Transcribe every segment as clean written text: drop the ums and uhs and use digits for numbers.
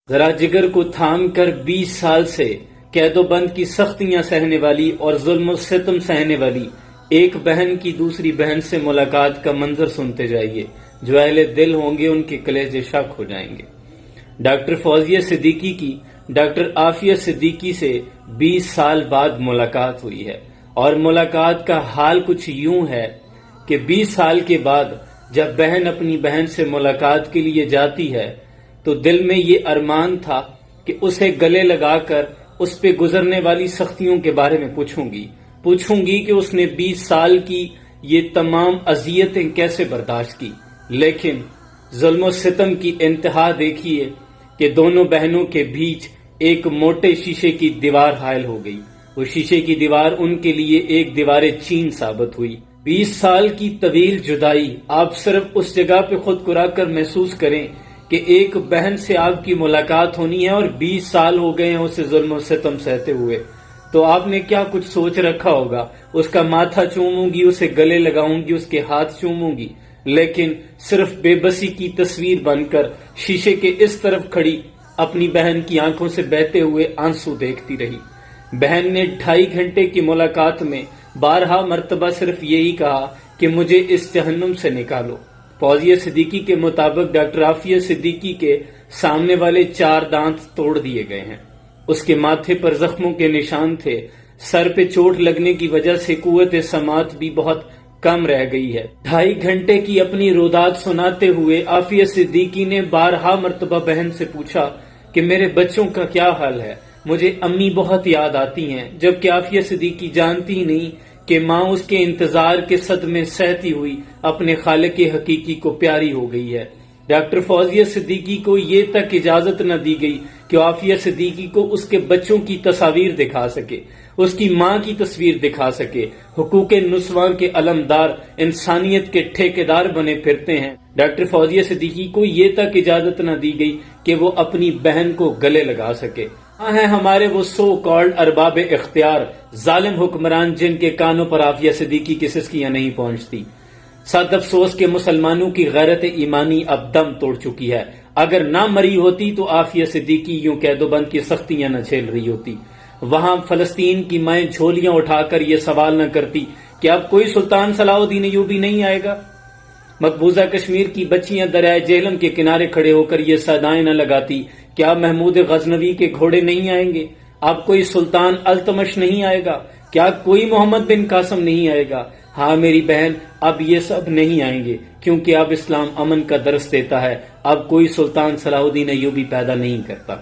ذرا جگر کو تھام کر 20 سال سے قید و بند کی سختیاں سہنے والی اور ظلم و ستم سہنے والی ایک بہن کی دوسری بہن سے ملاقات کا منظر سنتے جائیے. جو اہل دل ہوں گے ان کے کلیجے شک ہو جائیں گے. ڈاکٹر فوزیہ صدیقی کی ڈاکٹر عافیہ صدیقی سے 20 سال بعد ملاقات ہوئی ہے، اور ملاقات کا حال کچھ یوں ہے کہ 20 سال کے بعد جب بہن اپنی بہن سے ملاقات کے لیے جاتی ہے تو دل میں یہ ارمان تھا کہ اسے گلے لگا کر اس پہ گزرنے والی سختیوں کے بارے میں پوچھوں گی کہ اس نے 20 سال کی یہ تمام اذیتیں کیسے برداشت کی. لیکن ظلم و ستم کی انتہا دیکھیے کہ دونوں بہنوں کے بیچ ایک موٹے شیشے کی دیوار حائل ہو گئی. وہ شیشے کی دیوار ان کے لیے ایک دیوار چین ثابت ہوئی. 20 سال کی طویل جدائی، آپ صرف اس جگہ پہ خود کو رکھ کر محسوس کریں کہ ایک بہن سے آپ کی ملاقات ہونی ہے اور 20 سال ہو گئے ہیں اسے ظلم و ستم سہتے ہوئے. تو آپ نے کیا کچھ سوچ رکھا ہوگا. اس کا ماتھا چوموں گی، اسے گلے لگاؤں گی، اس کے ہاتھ چوموں گی، لیکن صرف بے بسی کی تصویر بن کر شیشے کے اس طرف کھڑی اپنی بہن کی آنکھوں سے بہتے ہوئے آنسو دیکھتی رہی. بہن نے 2.5 گھنٹے کی ملاقات میں 12 مرتبہ صرف یہی کہا کہ مجھے اس جہنم سے نکالو. فوزیہ صدیقی کے مطابق ڈاکٹر عافیہ صدیقی کے سامنے والے 4 دانت توڑ دیے گئے ہیں. اس کے ماتھے پر زخموں کے نشان تھے. سر پہ چوٹ لگنے کی وجہ سے قوت سماعت بھی بہت کم رہ گئی ہے. 2.5 گھنٹے کی اپنی روداد سناتے ہوئے عافیہ صدیقی نے 12 مرتبہ بہن سے پوچھا کہ میرے بچوں کا کیا حال ہے، مجھے امی بہت یاد آتی ہیں. جبکہ عافیہ صدیقی جانتی نہیں کہ ماں اس کے انتظار کے صدمے سہتی ہوئی اپنے خالق حقیقی کو پیاری ہو گئی ہے. ڈاکٹر فوزیہ صدیقی کو یہ تک اجازت نہ دی گئی کہ عافیہ صدیقی کو اس کے بچوں کی تصاویر دکھا سکے، اس کی ماں کی تصویر دکھا سکے. حقوق نسواں کے علمدار انسانیت کے ٹھیکیدار بنے پھرتے ہیں. ڈاکٹر فوزیہ صدیقی کو یہ تک اجازت نہ دی گئی کہ وہ اپنی بہن کو گلے لگا سکے. ہاں ہیں ہمارے وہ سو کالڈ ارباب اختیار، ظالم حکمران جن کے کانوں پر عافیہ صدیقی کی سسکیاں نہیں پہنچتی. سخت افسوس کہ مسلمانوں کی غیرت ایمانی اب دم توڑ چکی ہے. اگر نہ مری ہوتی تو عافیہ صدیقی یوں قید و بند کی سختیاں نہ جھیل رہی ہوتی. وہاں فلسطین کی مائیں جھولیاں اٹھا کر یہ سوال نہ کرتی کہ اب کوئی سلطان صلاح الدین ایوبی نہیں آئے گا. مقبوضہ کشمیر کی بچیاں دریائے جہلم کے کنارے کھڑے ہو کر یہ صدائیں نہ لگاتی کہ اب محمود غزنوی کے گھوڑے نہیں آئیں گے، اب کوئی سلطان التمش نہیں آئے گا، کیا کوئی محمد بن قاسم نہیں آئے گا. ہاں میری بہن، اب یہ سب نہیں آئیں گے، کیونکہ اب اسلام امن کا درس دیتا ہے. اب کوئی سلطان صلاح الدین ایوبی پیدا نہیں کرتا.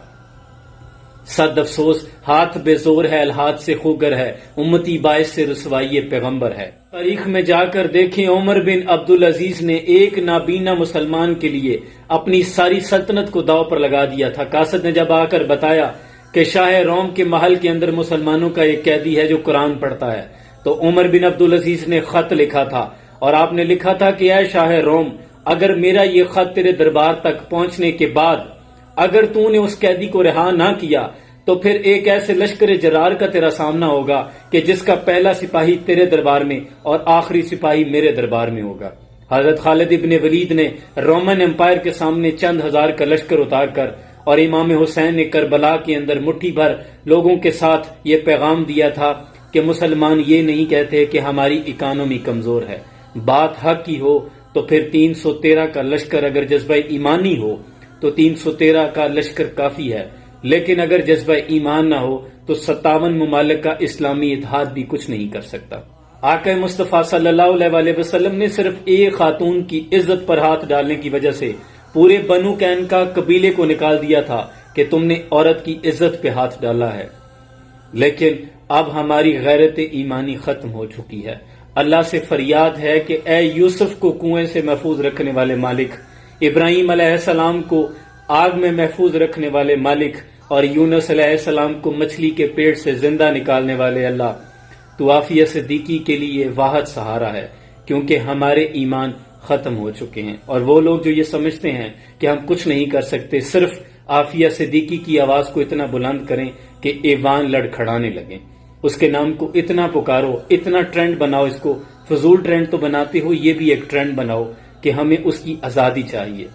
صد افسوس، ہاتھ بے زور ہے، الہات سے خوگر ہے، امتی باعث سے رسوائی پیغمبر ہے. تاریخ میں جا کر دیکھیں، عمر بن عبدالعزیز نے ایک نابینا مسلمان کے لیے اپنی ساری سلطنت کو داؤ پر لگا دیا تھا. قاصد نے جب آ کر بتایا کہ شاہ روم کے محل کے اندر مسلمانوں کا ایک قیدی ہے جو قرآن پڑھتا ہے، تو عمر بن عبدالعزیز نے خط لکھا تھا، اور آپ نے لکھا تھا کہ اے شاہ روم، اگر میرا یہ خط تیرے دربار تک پہنچنے کے بعد اگر تو نے اس قیدی کو رہا نہ کیا تو پھر ایک ایسے لشکر جرار کا تیرا سامنا ہوگا کہ جس کا پہلا سپاہی تیرے دربار میں اور آخری سپاہی میرے دربار میں ہوگا. حضرت خالد ابن ولید نے رومن امپائر کے سامنے چند ہزار کا لشکر اتار کر اور امام حسین نے کربلا کے اندر مٹھی بھر لوگوں کے ساتھ یہ پیغام دیا تھا کہ مسلمان یہ نہیں کہتے کہ ہماری اکانومی کمزور ہے. بات حق کی ہو تو پھر 313 کا لشکر اگر جذبہ ایمانی ہو تو 313 کا لشکر کافی ہے، لیکن اگر جذبہ ایمان نہ ہو تو 57 ممالک کا اسلامی اتحاد بھی کچھ نہیں کر سکتا. آقا مصطفیٰ صلی اللہ علیہ وسلم نے صرف ایک خاتون کی عزت پر ہاتھ ڈالنے کی وجہ سے پورے بنو قینقاع قبیلے کو نکال دیا تھا کہ تم نے عورت کی عزت پہ ہاتھ ڈالا ہے. لیکن اب ہماری غیرت ایمانی ختم ہو چکی ہے. اللہ سے فریاد ہے کہ اے یوسف کو کنویں سے محفوظ رکھنے والے مالک، ابراہیم علیہ السلام کو آگ میں محفوظ رکھنے والے مالک، اور یونس علیہ السلام کو مچھلی کے پیٹ سے زندہ نکالنے والے اللہ، تو عافیہ صدیقی کے لیے واحد سہارا ہے، کیونکہ ہمارے ایمان ختم ہو چکے ہیں. اور وہ لوگ جو یہ سمجھتے ہیں کہ ہم کچھ نہیں کر سکتے، صرف عافیہ صدیقی کی آواز کو اتنا بلند کریں کہ ایوان لڑکھڑانے لگیں. اس کے نام کو اتنا پکارو، اتنا ٹرینڈ بناؤ. اس کو فضول ٹرینڈ تو بناتے ہو، یہ بھی ایک ٹرینڈ بناؤ کہ ہمیں اس کی آزادی چاہیے.